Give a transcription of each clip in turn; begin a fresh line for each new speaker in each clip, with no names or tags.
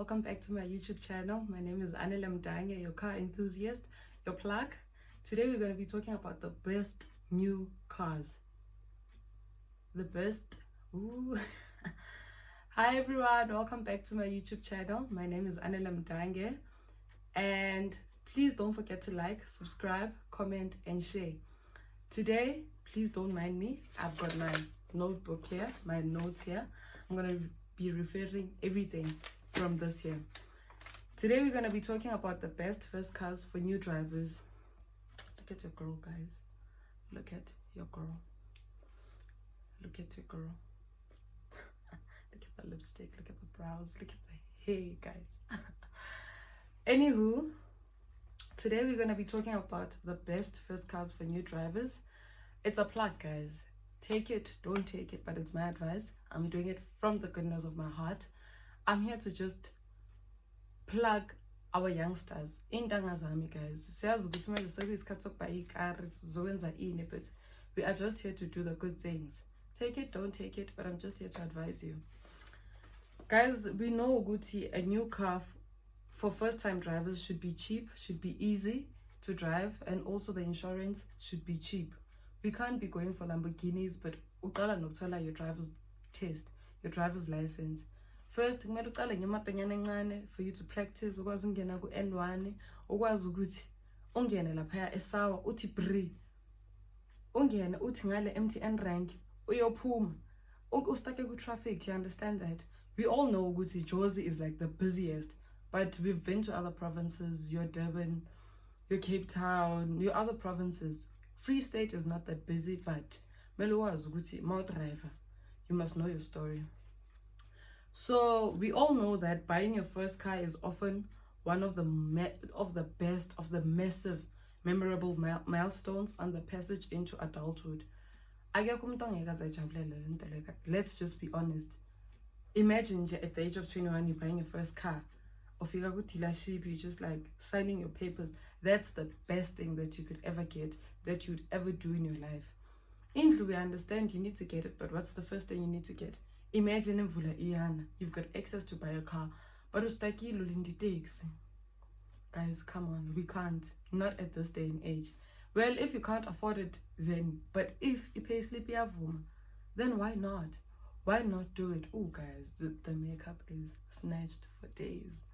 welcome back to my YouTube channel. My name is Anela Mdange, your car enthusiast, your plug. Today we're going to be talking about the best new cars. The best. Ooh. Hi everyone, welcome back to my YouTube channel. My name is Anela Mdange, and please don't forget to like, subscribe, comment and share. Today, please don't mind me. I've got my notebook here, my notes here. I'm going to be referring everything from this here. Today we're going to be talking about the best first cars for new drivers. Look at your girl, guys. Look at your girl. Look at your girl. Look at the lipstick, look at the brows, look at the hair, guys. Anywho, today we're going to be talking about the best first cars for new drivers. It's a plug, guys. Take it, don't take it, but it's my advice. I'm doing it from the goodness of my heart. I'm here to just plug our youngsters. Indanga zami, guys. But we are just here to do the good things. Take it, don't take it, but I'm just here to advise you. Guys, we know Guti, a new car for first-time drivers should be cheap, should be easy to drive, and also the insurance should be cheap. We can't be going for Lamborghinis, but uqala nokuthola your driver's test, your driver's license. First, kumele uqale ngematanyana encane for you to practice, ukwazi ungena ku N1, ukwazi ukuthi ungene lapha eSawa uthi bri. Ungene uthi ngale MTN rank uyophuma. Ustake ku traffic, you understand that? We all know ukuthi Jozi is like the busiest, but we've been to other provinces, your Durban, your Cape Town, your other provinces. Free State is not that busy, but meluwazi ukuthi driver, you must know your story. So we all know that buying your first car is often one of the massive, memorable milestones on the passage into adulthood. Let's just be honest. Imagine at the age of 21 you're buying your first car. Or if you go to dealership, you're just like signing your papers. That's the best thing that you could ever get, that you'd ever do in your life. We understand you need to get it, but what's the first thing you need to get? Imagine you've got access to buy a car, but guys, come on, we can't. Not at this day and age. Well, if you can't afford it, then, but if you pay sleepy then why not? Why not do it? Oh, guys, the makeup is snatched for days.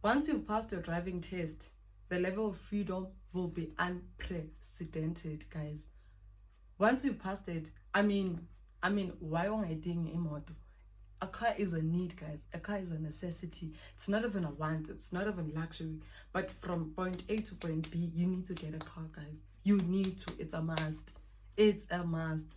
Once you've passed your driving test, the level of freedom will be unprecedented, guys. Once you've passed it, I mean, why am I doing a motor? A car is a need, guys. A car is a necessity. It's not even a want. It's not even luxury. But from point A to point B, you need to get a car, guys. You need to. It's a must. It's a must.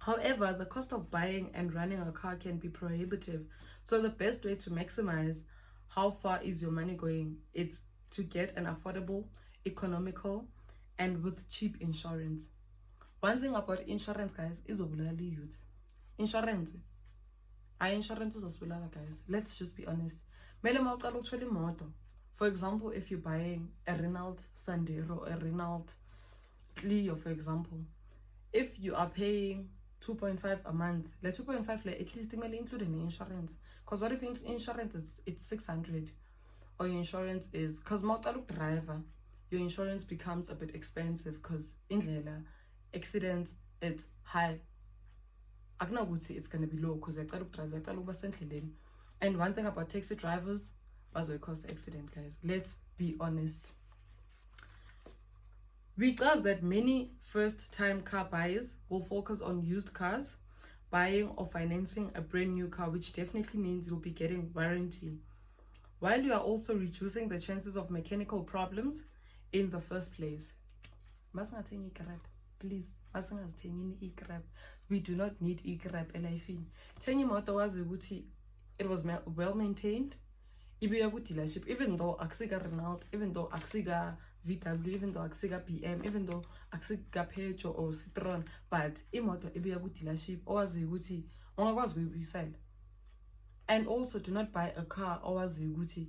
However, the cost of buying and running a car can be prohibitive. So the best way to maximize how far is your money going, it's to get an affordable, economical, and with cheap insurance. One thing about insurance, guys, is obulali youth. Insurance. Insurance is osbulala, guys. Let's just be honest. For example, if you're buying a Renault Sandero, a Renault Clio, for example, if you are paying 2.5 a month, like 2.5 at least including the insurance. Because what if insurance is it's 600, or your insurance is, because driver, your insurance becomes a bit expensive because in accidents it's high. I would say it's gonna be low because and one thing about taxi drivers, as we cause accident, guys. Let's be honest. We love that many first-time car buyers will focus on used cars, buying or financing a brand new car, which definitely means you'll be getting warranty, while you are also reducing the chances of mechanical problems in the first place. Please, we do not need e-crap. It was well maintained. Dealership, even though Axiga Renault, even though Axiga VW, even though Axiga PM, even though Axiga Peugeot or Citroen, but imoto ibiya ku dealership owazi ukuthi ongakwazi ukuyibuyisela. And also do not buy a car owazi ukuthi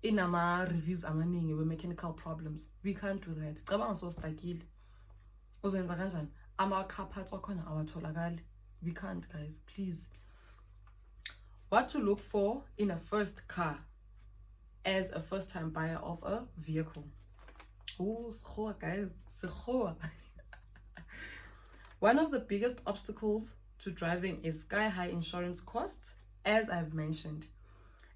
inama reviews amaningi with mechanical problems. We can't do that. Cabanga so stakile. Uzenza kanjani? Ama car parts akhona awatholakali. We can't, guys, please. What to look for in a first car as a first-time buyer of a vehicle. Oh, guys, One of the biggest obstacles to driving is sky-high insurance costs, as I've mentioned.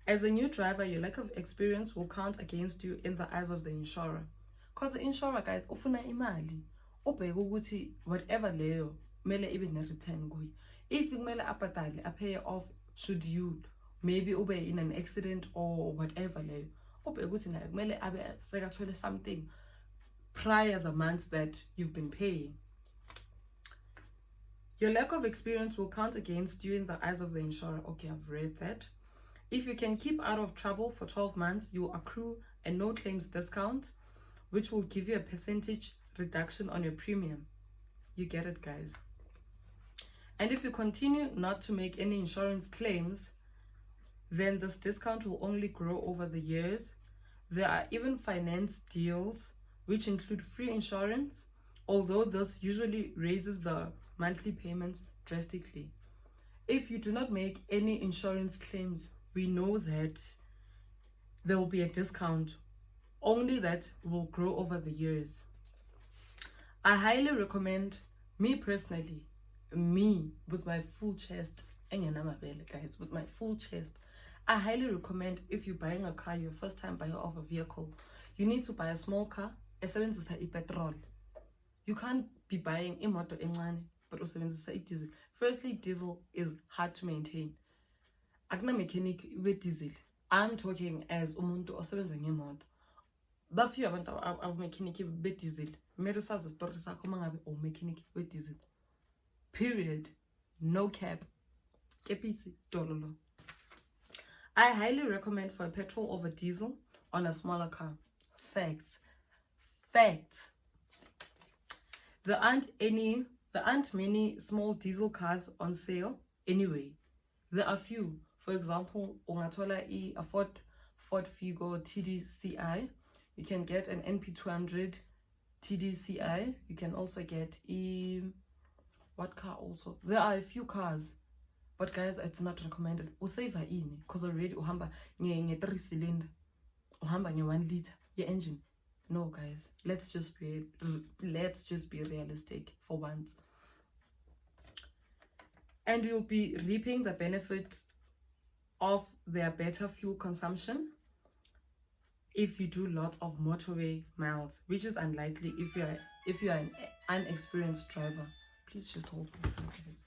As a new driver, your lack of experience will count against you in the eyes of the insurer. Because the insurer, guys, ufuna imali. Ubheka ukuthi whatever leyo mele ibe ne-return kuyi. If kumele apatale, pay off, should you maybe ube in an accident or whatever leyo. Ubheka ukuthi nayo kumele abe sekathole something prior the months that you've been paying. Your lack of experience will count against you in the eyes of the insurer. Okay, I've read that. If you can keep out of trouble for 12 months, you'll accrue a no claims discount, which will give you a percentage reduction on your premium. You get it, guys. And if you continue not to make any insurance claims, then this discount will only grow over the years. There are even finance deals which include free insurance, although this usually raises the monthly payments drastically. If you do not make any insurance claims, we know that there will be a discount, only that will grow over the years. I highly recommend, me personally, me with my full chest, guys, with my full chest, I highly recommend, if you're buying a car, you're a first time buyer of a vehicle, you need to buy a small car, esebenzisa petrol. You can't be buying imoto encane but usebenzisa diesel. Firstly, diesel is hard to maintain. Akuna mechanic with diesel. I'm talking as umuntu osebenza ngemoto. Bafika abantu abamechanic with diesel. Mero sazi story sakho mangabe umechanic with diesel. Period. No cap. Kepisi dololo. I highly recommend for a petrol over diesel on a smaller car. Facts. There aren't many small diesel cars on sale anyway. There are few. For example, ungathola a Ford Figo TDCi. You can get an NP200 TDCi. You can also get what car also? There are a few cars, but guys, it's not recommended. Usave ini because already uhamba nge 3-cylinder, uhamba nge 1 liter your engine. No, guys, let's just be realistic for once. And you'll be reaping the benefits of their better fuel consumption if you do lots of motorway miles, which is unlikely if you are an unexperienced driver. Please just hold on, guys.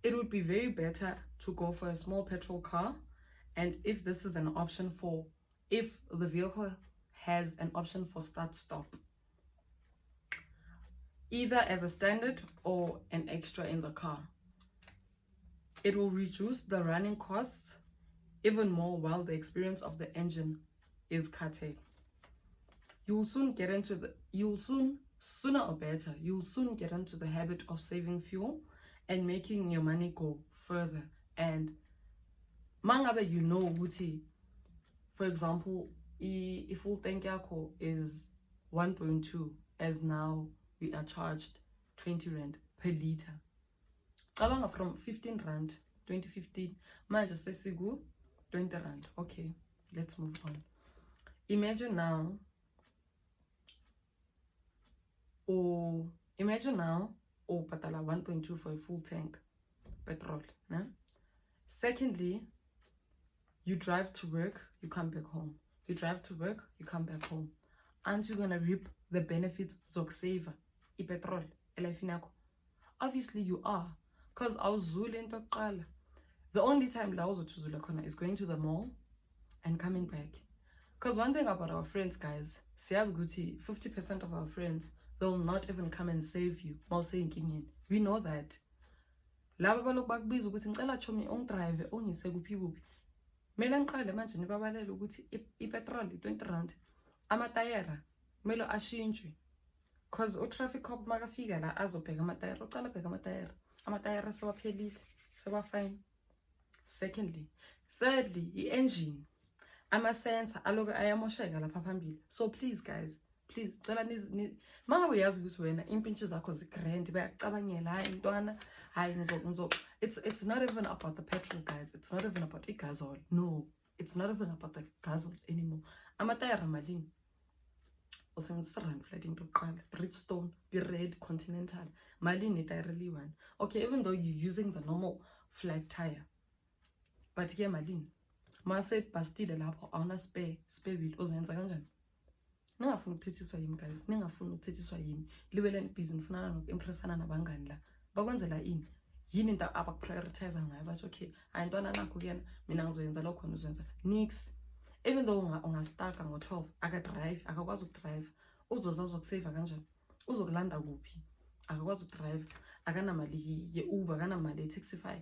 It would be very better to go for a small petrol car, and if this is an option if the vehicle has an option for start-stop, either as a standard or an extra in the car. It will reduce the running costs even more while the experience of the engine is curtailed. You'll soon get into the habit of saving fuel and making your money go further. And mangabe you know ukuthi, for example, if full tank yakho is 1.2, as now we are charged 20 rand per liter. Cabanga from 15 rand 2015 manje sesiku 20 rand. Okay, let's move on. Imagine now patala 1.2 for a full tank petrol. Né? Secondly, you drive to work, you come back home. You drive to work, you come back home. Aren't you gonna reap the benefits zokusave petrol elifini yakho? Obviously you are, because awuzuli into yokuqala. The only time la uzothuzula khona is going to the mall and coming back. Because one thing about our friends, guys, siyazi ukuthi 50% of our friends, they'll not even come and save you. We know that. Laba balokhu bakubiza ukuthi ngicela chomi ungidrive ungise kuphi kuphi. Mina ngiqale manje nibabalele ukuthi ipetrol 20 rand. Amatayera melo ashintshwe. Because utraffic cop makafika la azobheka amatayera, uqala bheka amatayera. Amatayera sewaphelile, sewafine. Secondly, thirdly, the engine. ama-sensor aloku ayamosheka lapha phambili. So please guys, please cela mangabe uyazi ukuthi wena impintshi zakho zigrand bayakucabangela hayi ntwana hayi it's not even about the petrol guys, it's not even about igazole. No, it's not even about the gazole anymore. Amatayara malini usebenzisa rand flat into yokuqala, Bridgestone, Red, Continental, malini itayara eliyi-1. Okay, even though you're using the normal flat tire, but ke malini mase bastile lapho awuna spare wheel uzoyenza kanjani? Ningafuni ukuthethiswa yimi guys, ningafuni ukuthethiswa yimi, libeleni busy nifunana nokuimpressana nabangani la bakwenzela ini into abakuprioritize ngayo, bathi okay hayi ntwana nakho kuyena mina ngizoyenza lokho khona uzoyenza nix. Even though ungastaka ngo-12 akadrive, akakwazi ukudrive, uzozazi ukusave kanjani? Uzokulanda kuphi? Akakwazi ukudrive, akanamali ye-Uber, akanamali ye-Taxify,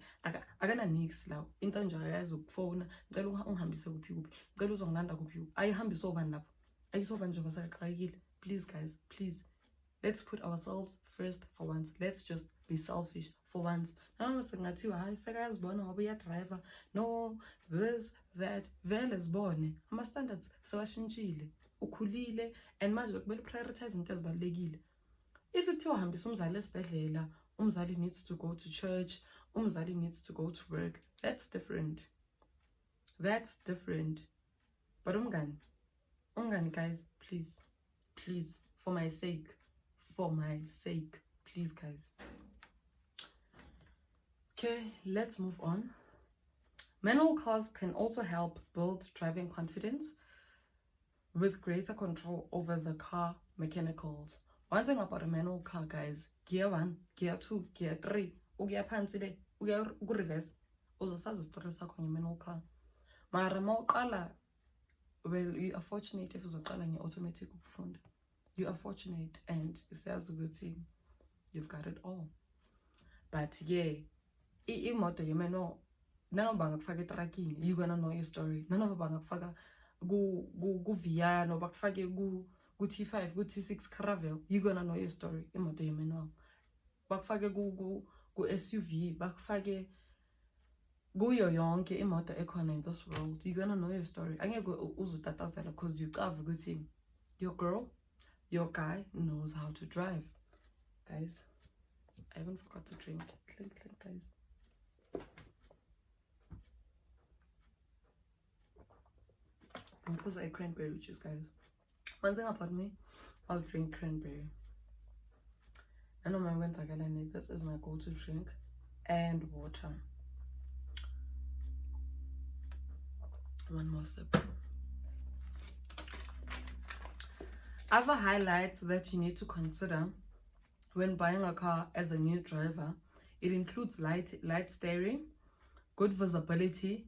akana nix lawo. Into nje ayazi ukufona, ngicela ungihambise kuphi ngicela uzongilanda kuphi. Ayihambise obani lapho? Ayisoba nje basaqakile. Please guys, please, let's put ourselves first for once. Let's just be selfish for once. Nanoma sengathiwa hayi sekayazibona ngoba uyadriver, no this that, vele zibone ama-standards sewashintshile, ukhulile, and manje kumele prioritize into ezibalulekile. If kuthiwa hambisa umzali esibhedlela, umzali needs to go to church, umzali needs to go to work, that's different. But umngani guys, please, for my sake, please guys. Okay, let's move on. Manual cars can also help build driving confidence with greater control over the car mechanicals. One thing about a manual car guys, gear 1, gear 2, gear 3, ugiya phansi le, ugiya ku-reverse, uzosazi isitori sakho nge-manual car. Mara mawuqala, well, you are fortunate if uzoqala nge-automatic ukufunda. You are fortunate and siyazi ukuthi you've got it all. But yeah, imoto ye-manual, nanoba ngakufaka etrakini, you're gonna know your story. Nanoba ngakufaka ku-Viano, bakufake ku-T5, ku-T6 Caravelle, you're gonna know your story. Imoto ye-manual. Bakufake ku-SUV, bakufake kuyo yonke imoto ekhona in this world, you're gonna know your story. Angeke uzutatazela because you cava ukuthi your girl, your guy knows how to drive. Guys, I even forgot to drink. Clink, guys. Because I cranberry juice, guys. One thing about me, I'll drink cranberry. I know my winter gonna this is my go-to drink, and water. One more sip. Other highlights that you need to consider when buying a car as a new driver, it includes light steering, good visibility,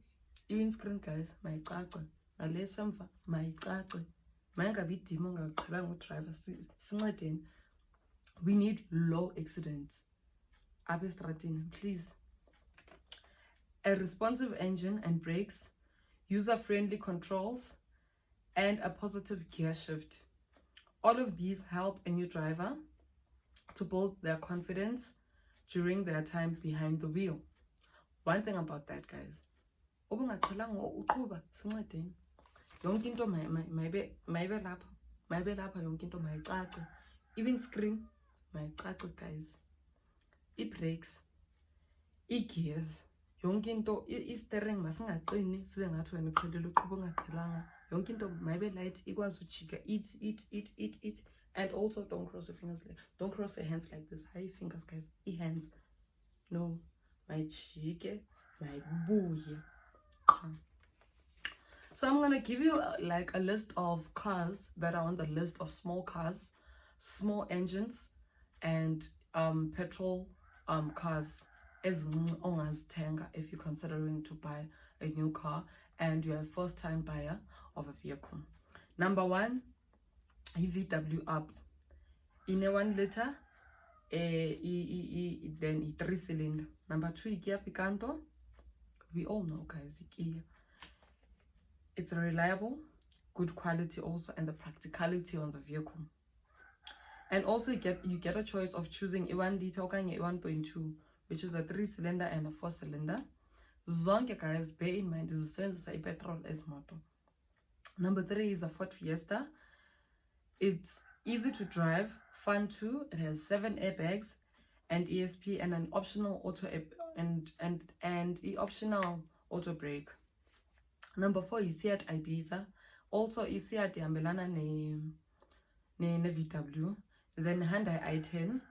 even screen guys, my caca,alesemva, my caca, driver. We need low accidents. Please. A responsive engine and brakes, user-friendly controls, and a positive gear shift. All of these help a new driver to build their confidence during their time behind the wheel. One thing about that, guys, even screen guys, brakes, gears, yonke into i-steering masingaqini sibe ngathi wena uqhelile uqhuba ungaqhelanga, yonke into maybe light ikwazi ujika it, and also don't cross your fingers, don't cross your hands like this. High fingers guys, hands, no, mayijike mayibuye. So I'm gonna give you like a list of cars that are on the list of small cars, small engines, and petrol cars as ongazithenga if you're considering to buy a new car and you're a first-time buyer of a vehicle. Number 1, VW Up. In a 1 liter, then 3 cylinder. Number 2, Kia Picanto. We all know guys, Kia. It's reliable, good quality also, and the practicality on the vehicle. And also you get a choice of choosing a 1 liter or a 1.2, which is a 3 cylinder and a 4 cylinder. Zonke guys, bear in mind, is a petrol as motor. Number 3 is a Ford Fiesta. It's easy to drive, fun too. It has 7 airbags and ESP and an optional auto and optional auto brake. Number 4 is Seat Ibiza. Also is Seat ihambelana ne VW. Then Hyundai i10.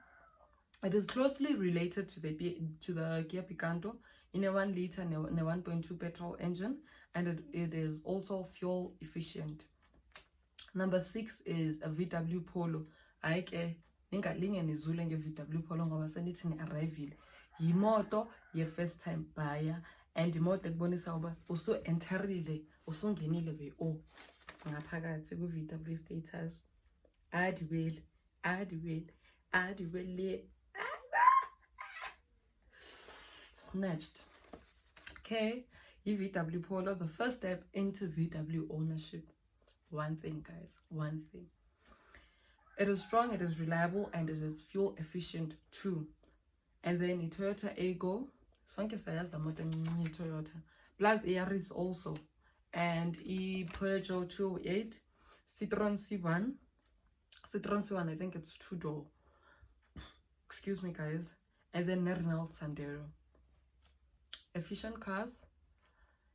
It is closely related to the Kia Picanto in a 1 liter and a 1.2 petrol engine, and it is also fuel efficient. Number 6 is a VW Polo. Ayike ningalinge nizule nge-VW Polo ngoba senithi ni-arrivile. Yimoto ye-first time buyer and imoto ekubonisa uba usu-enterile, usungenile be-o ngaphakathi ku-VW status. Adiwele snatched. Okay, VW Polo, the first step into VW ownership. One thing, guys, one thing. It is strong, it is reliable, and it is fuel efficient too. And then the Toyota Aygo, sonke sayazi la moto encinci Toyota, plus Yaris also, and Peugeot 208, Citroen C1, I think it's 2-door. Excuse me, guys. And then Renault Sandero. Efficient cars,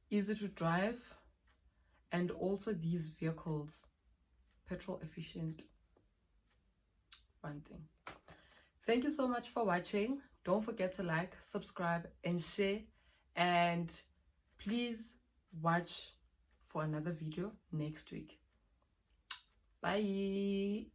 easy to drive, and also these vehicles, petrol efficient. One thing. Thank you so much for watching. Don't forget to like, subscribe, and share. And please watch for another video next week. Bye.